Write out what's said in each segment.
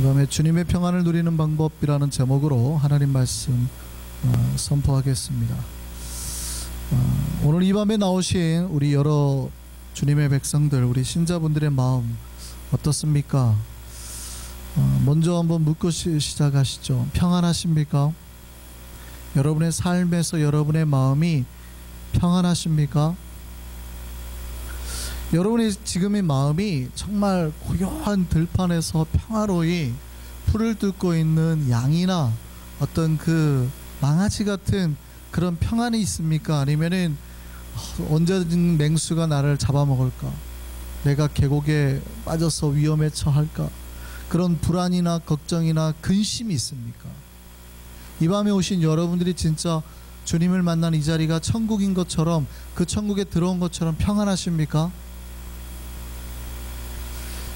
이 밤에 주님의 평안을 누리는 방법이라는 제목으로 하나님 말씀 선포하겠습니다. 오늘 이 밤에 나오신 우리 여러 주님의 백성들, 우리 신자분들의 마음 어떻습니까? 먼저 한번 묻고 시작하시죠. 평안하십니까? 여러분의 삶에서 여러분의 마음이 평안하십니까? 여러분의 지금의 마음이 정말 고요한 들판에서 평화로이 풀을 뜯고 있는 양이나 어떤 그 망아지 같은 그런 평안이 있습니까? 아니면은 언제든 맹수가 나를 잡아먹을까? 내가 계곡에 빠져서 위험에 처할까? 그런 불안이나 걱정이나 근심이 있습니까? 이 밤에 오신 여러분들이 진짜 주님을 만난 이 자리가 천국인 것처럼, 그 천국에 들어온 것처럼 평안하십니까?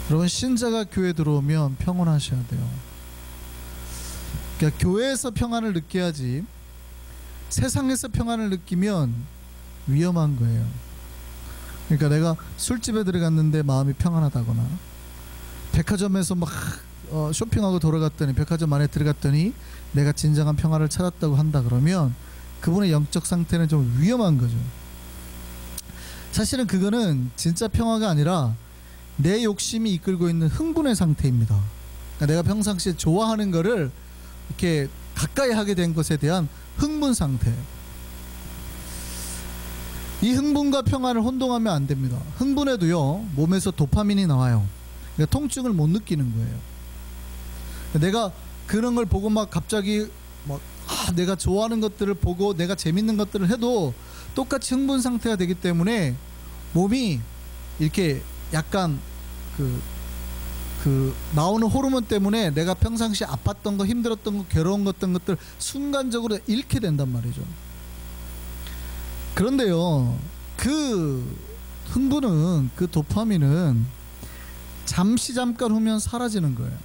여러분, 신자가 교회에 들어오면 평온하셔야 돼요. 그러니까 교회에서 평안을 느껴야지, 세상에서 평안을 느끼면 위험한 거예요. 그러니까 내가 술집에 들어갔는데 마음이 평안하다거나, 백화점에서 막 쇼핑하고 돌아갔더니, 백화점 안에 들어갔더니 내가 진정한 평안을 찾았다고 한다 그러면 그분의 영적 상태는 좀 위험한 거죠. 사실은 그거는 진짜 평화가 아니라 내 욕심이 이끌고 있는 흥분의 상태입니다. 그러니까 내가 평상시에 좋아하는 거를 이렇게 가까이 하게 된 것에 대한 흥분 상태. 이 흥분과 평안을 혼동하면 안 됩니다. 흥분해도요, 몸에서 도파민이 나와요. 그러니까 통증을 못 느끼는 거예요. 내가 그런 걸 보고 막 갑자기 내가 좋아하는 것들을 보고 내가 재밌는 것들을 해도 똑같이 흥분 상태가 되기 때문에 몸이 이렇게 약간 그 나오는 호르몬 때문에 내가 평상시에 아팠던 거, 힘들었던 거, 괴로운 것들 순간적으로 잃게 된단 말이죠. 그런데요, 그 흥분은, 그 도파민은 잠깐 후면 사라지는 거예요.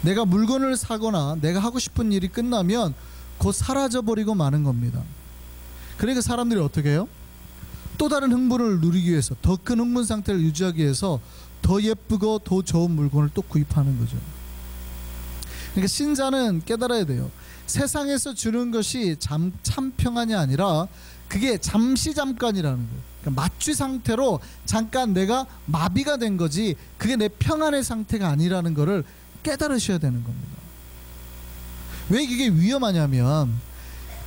내가 물건을 사거나 내가 하고 싶은 일이 끝나면 곧 사라져버리고 마는 겁니다. 그러니까 사람들이 어떻게 해요? 또 다른 흥분을 누리기 위해서, 더 큰 흥분 상태를 유지하기 위해서 더 예쁘고 더 좋은 물건을 또 구입하는 거죠. 그러니까 신자는 깨달아야 돼요. 세상에서 주는 것이 참 평안이 아니라 그게 잠깐이라는 거예요. 그러니까 마취 상태로 잠깐 내가 마비가 된 거지, 그게 내 평안의 상태가 아니라는 거를 깨달으셔야 되는 겁니다. 왜 이게 위험하냐면,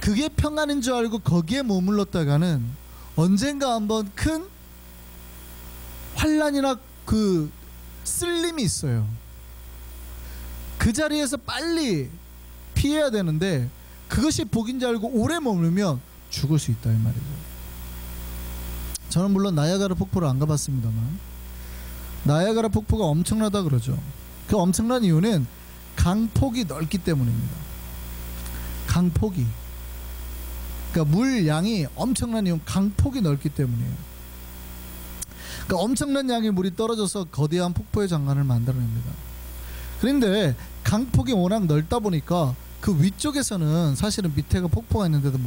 그게 평안인 줄 알고 거기에 머물렀다가는 언젠가 한번 큰 환난이나 그 쓸림이 있어요. 그 자리에서 빨리 피해야 되는데 그것이 복인 줄 알고 오래 머물면 죽을 수 있다 이 말이죠. 저는 물론 나야가라 폭포를 안 가봤습니다만 나야가라 폭포가 엄청나다 그러죠. 그 엄청난 이유는 강폭이 넓기 때문입니다. 강폭이, 그러니까 물량이 엄청난 이유는 강폭이 넓기 때문이에요. 그러니까 엄청난 양의 물이 떨어져서 거대한 폭포의 장관을 만들어냅니다. 그런데 강폭이 워낙 넓다 보니까 그 위쪽에서는 사실은 밑에가 폭포가 있는데도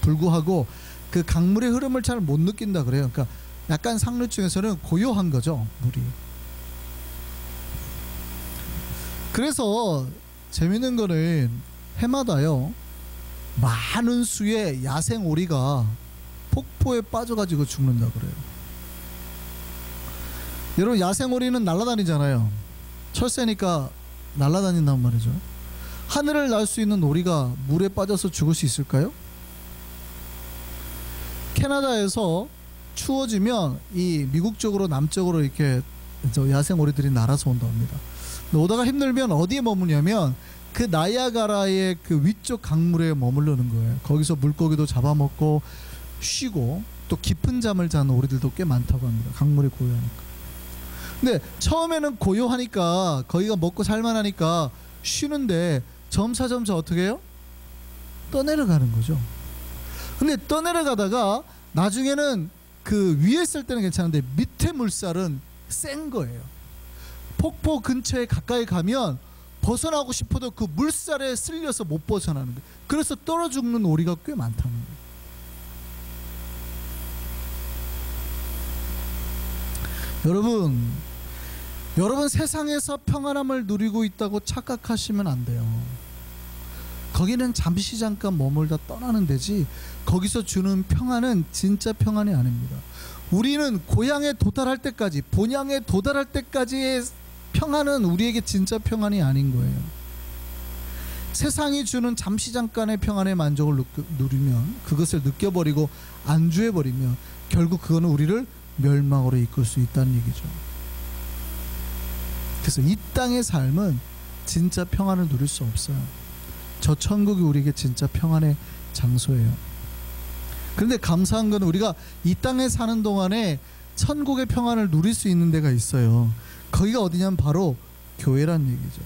불구하고 그 강물의 흐름을 잘 못 느낀다 그래요. 그러니까 약간 상류층에서는 고요한 거죠, 물이. 그래서 재밌는 거는 해마다요, 많은 수의 야생 오리가 폭포에 빠져가지고 죽는다 그래요. 여러분, 야생 오리는 날아다니잖아요. 철새니까 날아다닌단 말이죠. 하늘을 날 수 있는 오리가 물에 빠져서 죽을 수 있을까요? 캐나다에서 추워지면 이 미국 쪽으로, 남쪽으로 이렇게 야생 오리들이 날아서 온다고 합니다. 오다가 힘들면 어디에 머무냐면 그 나이아가라의 그 위쪽 강물에 머무르는 거예요. 거기서 물고기도 잡아먹고 쉬고 또 깊은 잠을 자는 오리들도 꽤 많다고 합니다. 강물이 고요하니까. 근데 처음에는 고요하니까 거기가 먹고 살만하니까 쉬는데 점차 어떻게 해요? 떠내려가는 거죠. 근데 떠내려가다가 나중에는 그 위에 있을 때는 괜찮은데 밑에 물살은 센 거예요. 폭포 근처에 가까이 가면 벗어나고 싶어도 그 물살에 쓸려서 못 벗어나는 거예요. 그래서 떨어 죽는 오리가 꽤 많다는 거예요. 여러분, 여러분, 세상에서 평안함을 누리고 있다고 착각하시면 안 돼요. 거기는 잠시 잠깐 머물다 떠나는 데지, 거기서 주는 평안은 진짜 평안이 아닙니다. 우리는 고향에 도달할 때까지, 본향에 도달할 때까지의 평안은 우리에게 진짜 평안이 아닌 거예요. 세상이 주는 잠시 잠깐의 평안의 만족을 누리면, 그것을 느껴버리고 안주해버리면 결국 그거는 우리를 멸망으로 이끌 수 있다는 얘기죠. 그래서 이 땅의 삶은 진짜 평안을 누릴 수 없어요. 저 천국이 우리에게 진짜 평안의 장소예요. 그런데 감사한 건 우리가 이 땅에 사는 동안에 천국의 평안을 누릴 수 있는 데가 있어요. 거기가 어디냐면 바로 교회란 얘기죠.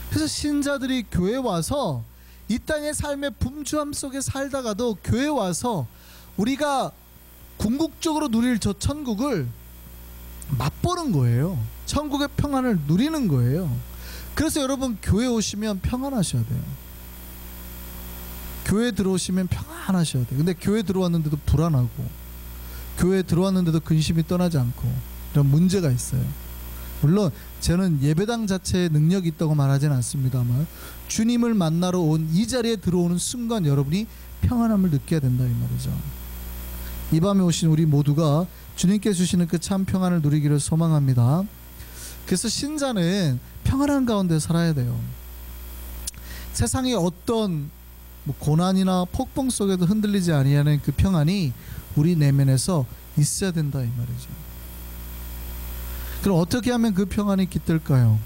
그래서 신자들이 교회 와서 이 땅의 삶의 분주함 속에 살다가도 교회 와서 우리가 궁극적으로 누릴 저 천국을 맛보는 거예요. 천국의 평안을 누리는 거예요. 그래서 여러분, 교회 오시면 평안하셔야 돼요. 교회 들어오시면 평안하셔야 돼요. 근데 교회 들어왔는데도 불안하고, 교회 들어왔는데도 근심이 떠나지 않고, 이런 문제가 있어요. 물론 저는 예배당 자체에 능력이 있다고 말하지는 않습니다만, 주님을 만나러 온 이 자리에 들어오는 순간 여러분이 평안함을 느껴야 된다, 이 말이죠. 이 밤에 오신 우리 모두가 주님께 주시는 그 참 평안을 누리기를 소망합니다. 그래서 신자는 평안한 가운데 살아야 돼요. 세상의 어떤 고난이나 폭풍 속에도 흔들리지 아니하는 그 평안이 우리 내면에서 있어야 된다, 이 말이죠. 그럼 어떻게 하면 그 평안이 깃들까요?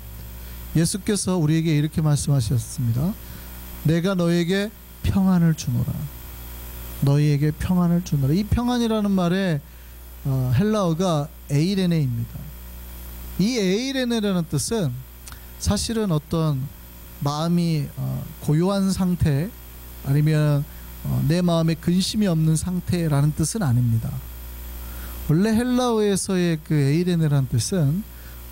예수께서 우리에게 이렇게 말씀하셨습니다. 내가 너에게 평안을 주노라. 너희에게 평안을 주노라. 이 평안이라는 말의 헬라어가 에이레네입니다. 이 에이레네라는 뜻은 사실은 어떤 마음이 고요한 상태, 아니면 내 마음에 근심이 없는 상태라는 뜻은 아닙니다. 원래 헬라어에서의 그 에이레네라는 뜻은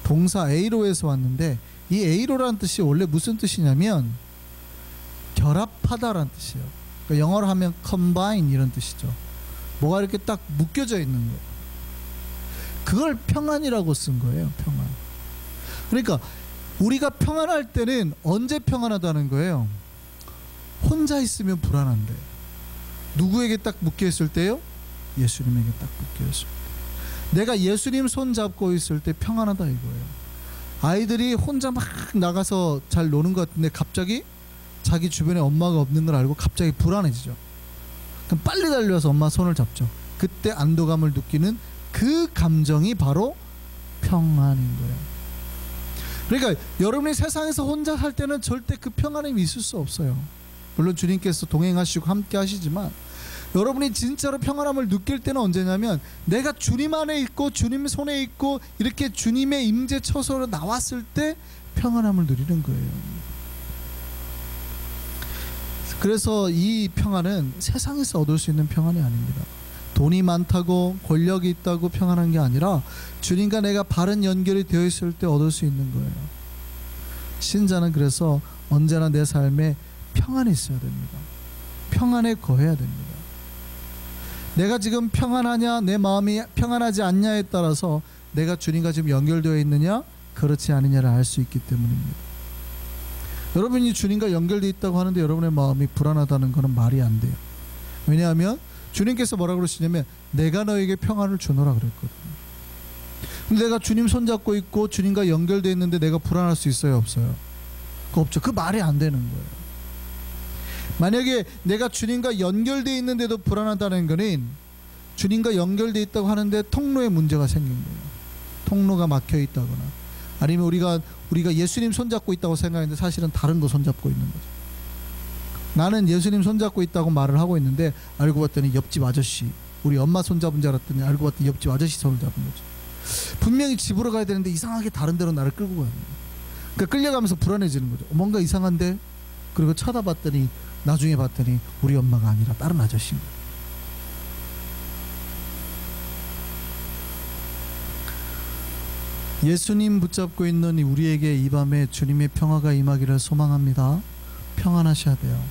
동사 에이로에서 왔는데, 이 에이로라는 뜻이 원래 무슨 뜻이냐면 결합하다라는 뜻이에요. 그러니까 영어로 하면 combine 이런 뜻이죠. 뭐가 이렇게 딱 묶여져 있는 거예요. 그걸 평안이라고 쓴 거예요. 평안. 그러니까 우리가 평안할 때는 언제 평안하다는 거예요? 혼자 있으면 불안한데, 누구에게 딱 묶여있을 때요? 예수님에게 딱 묶여있을 때. 내가 예수님 손 잡고 있을 때 평안하다 이거예요. 아이들이 혼자 막 나가서 잘 노는 것 같은데 갑자기 자기 주변에 엄마가 없는 걸 알고 갑자기 불안해지죠. 그럼 빨리 달려와서 엄마 손을 잡죠. 그때 안도감을 느끼는 그 감정이 바로 평안인 거예요. 그러니까 여러분이 세상에서 혼자 살 때는 절대 그 평안함이 있을 수 없어요. 물론 주님께서 동행하시고 함께 하시지만, 여러분이 진짜로 평안함을 느낄 때는 언제냐면 내가 주님 안에 있고 주님 손에 있고 이렇게 주님의 임재 처소로 나왔을 때 평안함을 누리는 거예요. 그래서 이 평안은 세상에서 얻을 수 있는 평안이 아닙니다. 돈이 많다고 권력이 있다고 평안한 게 아니라 주님과 내가 바른 연결이 되어 있을 때 얻을 수 있는 거예요. 신자는 그래서 언제나 내 삶에 평안이 있어야 됩니다. 평안에 거해야 됩니다. 내가 지금 평안하냐, 내 마음이 평안하지 않냐에 따라서 내가 주님과 지금 연결되어 있느냐, 그렇지 않느냐를 알 수 있기 때문입니다. 여러분이 주님과 연결되어 있다고 하는데 여러분의 마음이 불안하다는 것은 말이 안 돼요. 왜냐하면 주님께서 뭐라고 그러시냐면 내가 너에게 평안을 주노라 그랬거든요. 근데 내가 주님 손잡고 있고 주님과 연결되어 있는데 내가 불안할 수 있어요, 없어요? 그거 없죠. 그 말이 안 되는 거예요. 만약에 내가 주님과 연결되어 있는데도 불안하다는 것은 주님과 연결되어 있다고 하는데 통로에 문제가 생긴 거예요. 통로가 막혀 있다거나, 아니면 우리가 예수님 손잡고 있다고 생각했는데 사실은 다른 거 손잡고 있는 거죠. 나는 예수님 손잡고 있다고 말을 하고 있는데 알고 봤더니 옆집 아저씨, 우리 엄마 손잡은 줄 알았더니 알고 봤더니 옆집 아저씨 손을 잡은 거죠. 분명히 집으로 가야 되는데 이상하게 다른 데로 나를 끌고 가는 거예요. 그러니까 끌려가면서 불안해지는 거죠. 뭔가 이상한데? 그리고 쳐다봤더니 나중에 봤더니 우리 엄마가 아니라 다른 아저씨인 거예요. 예수님 붙잡고 있는 우리에게 이 밤에 주님의 평화가 임하기를 소망합니다. 평안하셔야 돼요.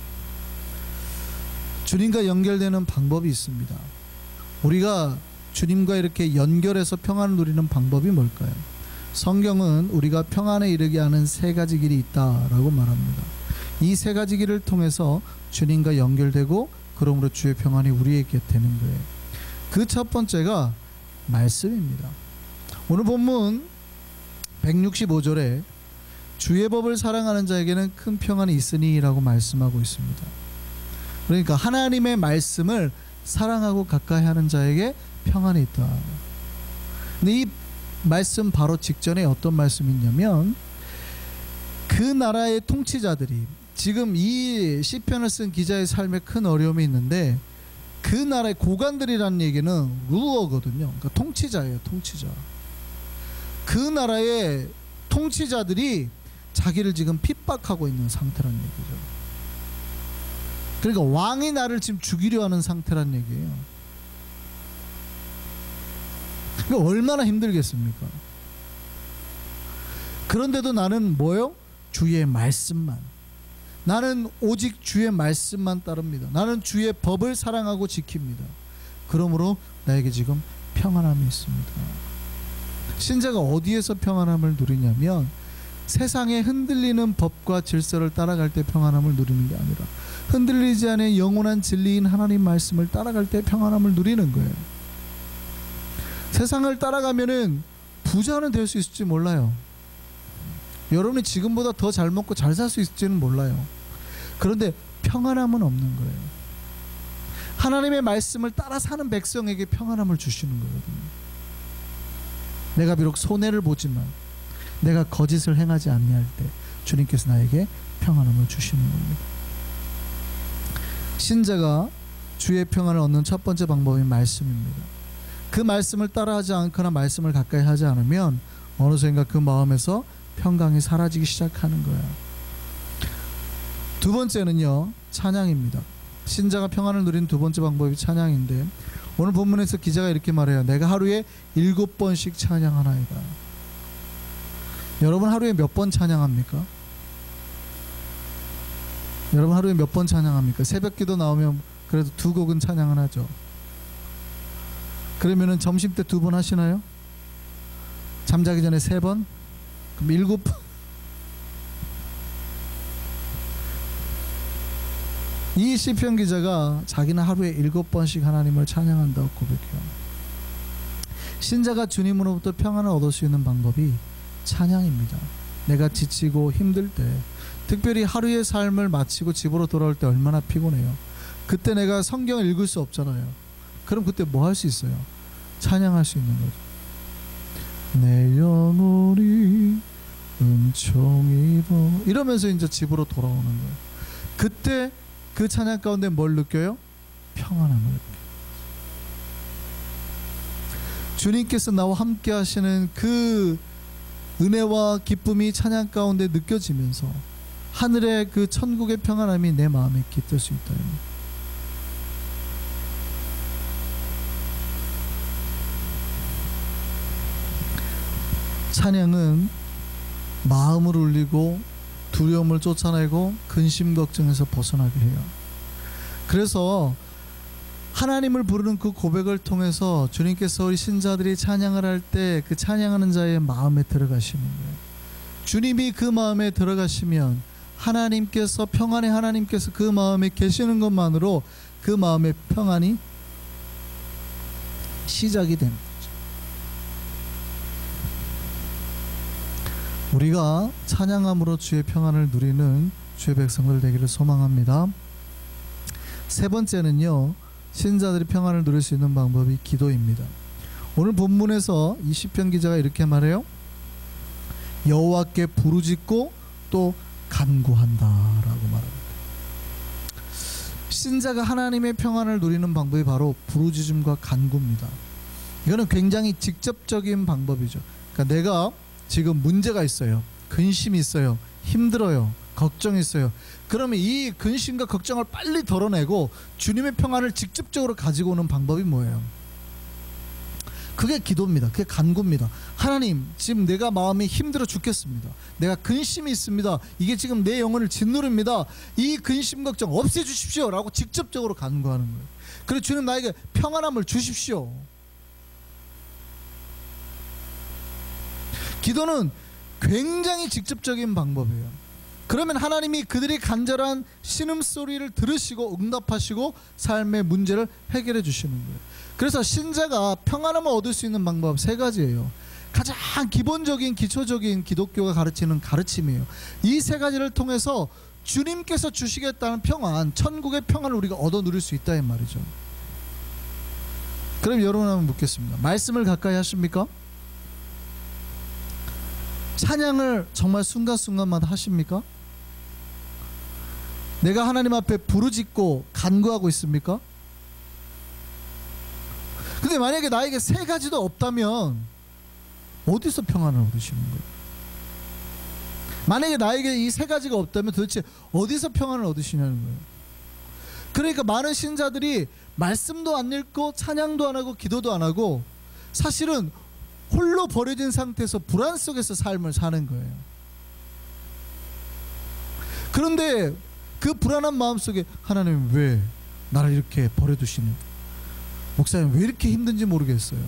주님과 연결되는 방법이 있습니다. 우리가 주님과 이렇게 연결해서 평안을 누리는 방법이 뭘까요? 성경은 우리가 평안에 이르게 하는 세 가지 길이 있다라고 말합니다. 이 세 가지 길을 통해서 주님과 연결되고 그러므로 주의 평안이 우리에게 되는 거예요. 그 첫 번째가 말씀입니다. 오늘 본문 165절에 주의 법을 사랑하는 자에게는 큰 평안이 있으니 라고 말씀하고 있습니다. 그러니까 하나님의 말씀을 사랑하고 가까이 하는 자에게 평안이 있다. 근데 이 말씀 바로 직전에 어떤 말씀이 있냐면, 그 나라의 통치자들이, 지금 이 시편을 쓴 기자의 삶에 큰 어려움이 있는데, 그 나라의 고관들이라는 얘기는 루어거든요. 그러니까 통치자예요. 통치자. 그 나라의 통치자들이 자기를 지금 핍박하고 있는 상태라는 얘기죠. 그러니까 왕이 나를 지금 죽이려 하는 상태라는 얘기예요. 그러니까 얼마나 힘들겠습니까? 그런데도 나는 뭐요? 주의 말씀만, 나는 오직 주의 말씀만 따릅니다. 나는 주의 법을 사랑하고 지킵니다. 그러므로 나에게 지금 평안함이 있습니다. 신자가 어디에서 평안함을 누리냐면, 세상에 흔들리는 법과 질서를 따라갈 때 평안함을 누리는 게 아니라 흔들리지 않은 영원한 진리인 하나님 말씀을 따라갈 때 평안함을 누리는 거예요. 세상을 따라가면은 부자는 될 수 있을지 몰라요. 여러분이 지금보다 더 잘 먹고 잘 살 수 있을지는 몰라요. 그런데 평안함은 없는 거예요. 하나님의 말씀을 따라 사는 백성에게 평안함을 주시는 거거든요. 내가 비록 손해를 보지만 내가 거짓을 행하지 아니할 때 주님께서 나에게 평안함을 주시는 겁니다. 신자가 주의 평안을 얻는 첫 번째 방법이 말씀입니다. 그 말씀을 따라하지 않거나 말씀을 가까이 하지 않으면 어느샌가 그 마음에서 평강이 사라지기 시작하는 거예요. 두 번째는요, 찬양입니다. 신자가 평안을 누리는 두 번째 방법이 찬양인데, 오늘 본문에서 기자가 이렇게 말해요. 내가 하루에 7번씩 찬양하나이다. 여러분 하루에 몇 번 찬양합니까? 여러분 하루에 몇 번 찬양합니까? 새벽기도 나오면 그래도 두 곡은 찬양을 하죠. 그러면은 점심 때 2번 하시나요? 잠자기 전에 3번? 그럼 7번? 이 시편 기자가 자기는 하루에 7번씩 하나님을 찬양한다고 고백해요. 신자가 주님으로부터 평안을 얻을 수 있는 방법이 찬양입니다. 내가 지치고 힘들 때, 특별히 하루의 삶을 마치고 집으로 돌아올 때 얼마나 피곤해요. 그때 내가 성경을 읽을 수 없잖아요. 그럼 그때 뭐 할 수 있어요? 찬양할 수 있는 거죠. 내 영혼이 은총 입어, 이러면서 이제 집으로 돌아오는 거예요. 그때 그 찬양 가운데 뭘 느껴요? 평안함을 느껴요. 주님께서 나와 함께 하시는 그 은혜와 기쁨이 찬양 가운데 느껴지면서 하늘의 그 천국의 평안함이 내 마음에 깃들 수 있다. 찬양은 마음을 울리고 두려움을 쫓아내고 근심 걱정에서 벗어나게 해요. 그래서 하나님을 부르는 그 고백을 통해서 주님께서 우리 신자들이 찬양을 할 때 그 찬양하는 자의 마음에 들어가시는 거예요. 주님이 그 마음에 들어가시면 하나님께서, 평안의 하나님께서 그 마음에 계시는 것만으로 그 마음의 평안이 시작이 됩니다. 우리가 찬양함으로 주의 평안을 누리는 주의 백성들 되기를 소망합니다. 세 번째는요, 신자들이 평안을 누릴 수 있는 방법이 기도입니다. 오늘 본문에서 이 시편 기자가 이렇게 말해요. 여호와께 부르짖고 또 간구한다라고 말합니다. 신자가 하나님의 평안을 누리는 방법이 바로 부르짖음과 간구입니다. 이거는 굉장히 직접적인 방법이죠. 그러니까 내가 지금 문제가 있어요. 근심이 있어요. 힘들어요. 걱정이 있어요. 그러면 이 근심과 걱정을 빨리 덜어내고 주님의 평안을 직접적으로 가지고 오는 방법이 뭐예요? 그게 기도입니다. 그게 간구입니다. 하나님, 지금 내가 마음이 힘들어 죽겠습니다. 내가 근심이 있습니다. 이게 지금 내 영혼을 짓누릅니다. 이 근심 걱정 없애주십시오 라고 직접적으로 간구하는 거예요. 그리고 주님, 나에게 평안함을 주십시오. 기도는 굉장히 직접적인 방법이에요. 그러면 하나님이 그들이 간절한 신음소리를 들으시고 응답하시고 삶의 문제를 해결해 주시는 거예요. 그래서 신자가 평안함을 얻을 수 있는 방법 세 가지예요. 가장 기본적인 기초적인 기독교가 가르치는 가르침이에요. 이 세 가지를 통해서 주님께서 주시겠다는 평안, 천국의 평안을 우리가 얻어 누릴 수 있다 이 말이죠. 그럼 여러분 한번 묻겠습니다. 말씀을 가까이 하십니까? 찬양을 정말 순간순간마다 하십니까? 내가 하나님 앞에 부르짖고 간구하고 있습니까? 근데 만약에 나에게 세 가지도 없다면 어디서 평안을 얻으시는 거예요? 만약에 나에게 이 세 가지가 없다면 도대체 어디서 평안을 얻으시냐는 거예요. 그러니까 많은 신자들이 말씀도 안 읽고 찬양도 안 하고 기도도 안 하고 사실은 홀로 버려진 상태에서 불안 속에서 삶을 사는 거예요. 그런데 그 불안한 마음속에 하나님 왜 나를 이렇게 버려두시는, 목사님 왜 이렇게 힘든지 모르겠어요,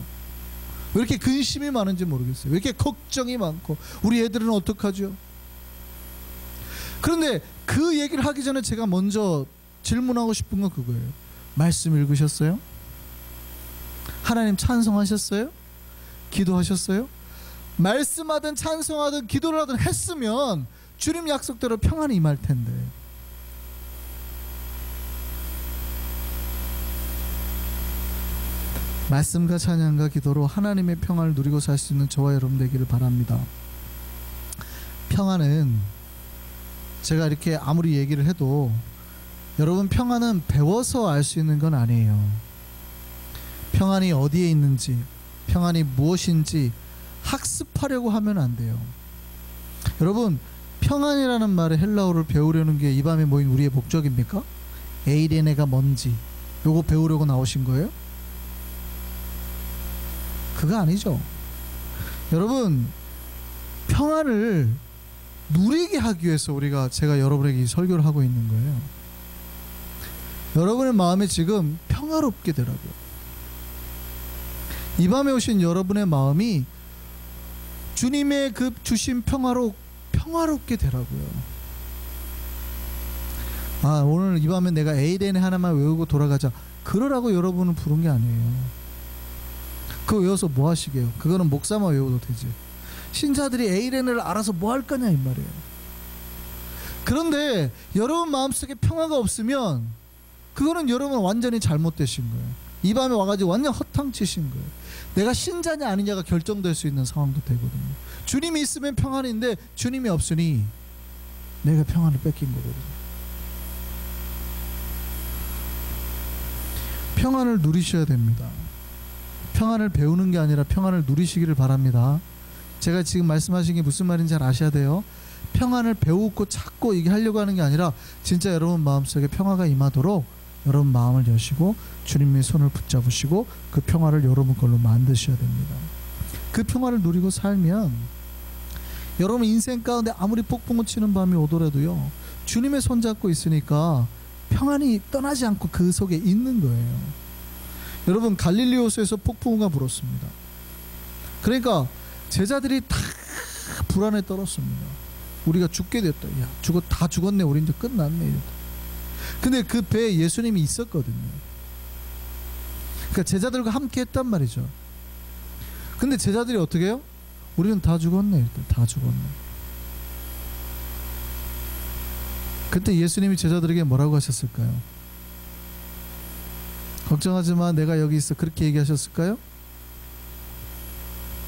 왜 이렇게 근심이 많은지 모르겠어요, 왜 이렇게 걱정이 많고 우리 애들은 어떡하죠? 그런데 그 얘기를 하기 전에 제가 먼저 질문하고 싶은 건 그거예요. 말씀 읽으셨어요? 하나님 찬송하셨어요? 기도하셨어요? 말씀하든 찬송하든 기도를 하든 했으면 주님 약속대로 평안이 임할 텐데. 말씀과 찬양과 기도로 하나님의 평안을 누리고 살 수 있는 저와 여러분 되기를 바랍니다. 평안은 제가 이렇게 아무리 얘기를 해도 여러분 평안은 배워서 알 수 있는 건 아니에요. 평안이 어디에 있는지, 평안이 무엇인지 학습하려고 하면 안 돼요. 여러분 평안이라는 말의 헬라어를 배우려는 게 이 밤에 모인 우리의 목적입니까? 에이레네가 뭔지 요거 배우려고 나오신 거예요? 그거 아니죠. 여러분 평안을 누리게 하기 위해서 제가 여러분에게 이 설교를 하고 있는 거예요. 여러분의 마음에 지금 평화롭게 되라고요. 이 밤에 오신 여러분의 마음이 주님의 그 주신 평화로 평화롭게 되라고요. 아, 오늘 이 밤에 내가 에이레네 하나만 외우고 돌아가자, 그러라고 여러분을 부른 게 아니에요. 그거 외워서 뭐 하시게요? 그거는 목사만 외워도 되지. 신자들이 에이레네를 알아서 뭐 할 거냐 이 말이에요. 그런데 여러분 마음속에 평화가 없으면 그거는 여러분 완전히 잘못되신 거예요. 이 밤에 와가지고 완전 허탕치신 거예요. 내가 신자냐 아니냐가 결정될 수 있는 상황도 되거든요. 주님이 있으면 평안인데 주님이 없으니 내가 평안을 뺏긴 거거든요. 평안을 누리셔야 됩니다. 평안을 배우는 게 아니라 평안을 누리시기를 바랍니다. 제가 지금 말씀하신 게 무슨 말인지 잘 아셔야 돼요. 평안을 배우고 찾고 이게 하려고 하는 게 아니라 진짜 여러분 마음속에 평화가 임하도록 여러분 마음을 여시고 주님의 손을 붙잡으시고 그 평화를 여러분 걸로 만드셔야 됩니다. 그 평화를 누리고 살면 여러분 인생 가운데 아무리 폭풍을 치는 밤이 오더라도요, 주님의 손 잡고 있으니까 평안이 떠나지 않고 그 속에 있는 거예요. 여러분 갈릴리 호수에서 폭풍우가 불었습니다. 그러니까 제자들이 다 불안에 떨었습니다. 우리가 죽게 됐다. 야, 다 죽었네. 우리 이제 끝났네. 근데 그 배에 예수님이 있었거든요. 그러니까 제자들과 함께 했단 말이죠. 근데 제자들이 어떻게 해요? 우리는 다 죽었네. 다 죽었네. 그때 예수님이 제자들에게 뭐라고 하셨을까요? 걱정하지 마, 내가 여기 있어, 그렇게 얘기하셨을까요?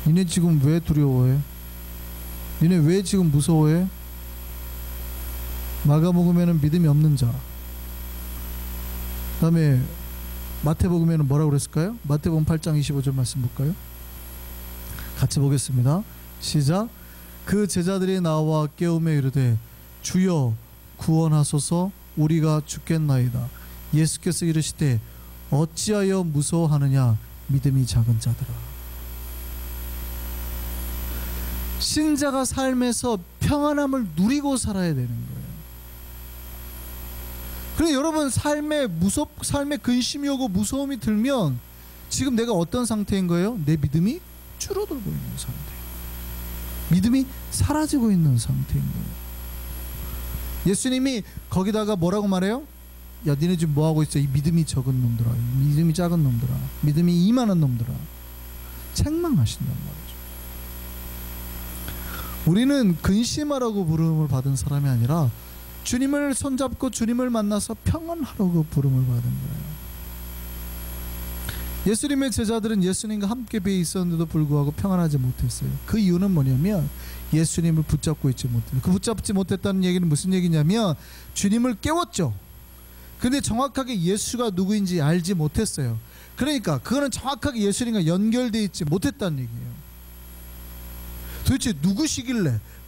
니네 지금 왜 두려워해? 니네 왜 지금 무서워해? 마가복음에는 믿음이 없는 자, 그 다음에 마태복음에는 뭐라고 그랬을까요? 마태복음 8장 25절 말씀 볼까요? 같이 보겠습니다. 시작. 그 제자들이 나와 깨우며 이르되 주여 구원하소서, 우리가 죽겠나이다. 예수께서 이르시되 어찌하여 무서워하느냐, 믿음이 작은 자들아. 신자가 삶에서 평안함을 누리고 살아야 되는 거예요. 그런데 여러분 삶에 근심이 오고 무서움이 들면 지금 내가 어떤 상태인 거예요? 내 믿음이 줄어들고 있는 상태. 믿음이 사라지고 있는 상태인 거예요. 예수님이 거기다가 뭐라고 말해요? 야, 니네 지금 뭐하고 있어? 이 믿음이 적은 놈들아, 이 믿음이 작은 놈들아, 믿음이 이만한 놈들아. 책망하신단 말이죠. 우리는 근심하라고 부름을 받은 사람이 아니라 주님을 손잡고 주님을 만나서 평안하라고 부름을 받은 거예요. 예수님의 제자들은 예수님과 함께 배에 있었는데도 불구하고 평안하지 못했어요. 그 이유는 뭐냐면 예수님을 붙잡고 있지 못해요. 그 붙잡지 못했다는 얘기는 무슨 얘기냐면 주님을 깨웠죠. 근데 정확하게 예수가 누구인지 알지 못했어요. 그러니까 그거는 정확하게 예수님과 연결되어 있지 못했다는 얘기예요. 도대체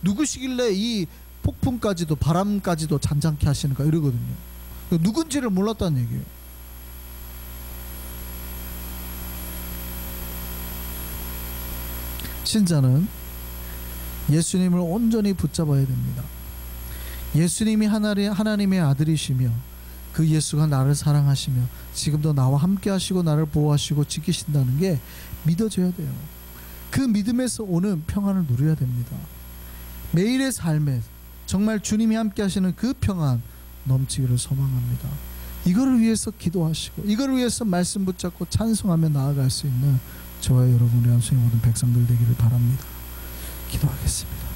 누구시길래 이 폭풍까지도 바람까지도 잔잔케 하시는가 이러거든요. 누군지를 몰랐다는 얘기예요. 신자는 예수님을 온전히 붙잡아야 됩니다. 예수님이 하나님의 아들이시며 그 예수가 나를 사랑하시며 지금도 나와 함께 하시고 나를 보호하시고 지키신다는 게 믿어져야 돼요. 그 믿음에서 오는 평안을 누려야 됩니다. 매일의 삶에 정말 주님이 함께 하시는 그 평안 넘치기를 소망합니다. 이거를 위해서 기도하시고 이거를 위해서 말씀 붙잡고 찬송하며 나아갈 수 있는 저와 여러분 우리 한송이 모든 백성들 되기를 바랍니다. 기도하겠습니다.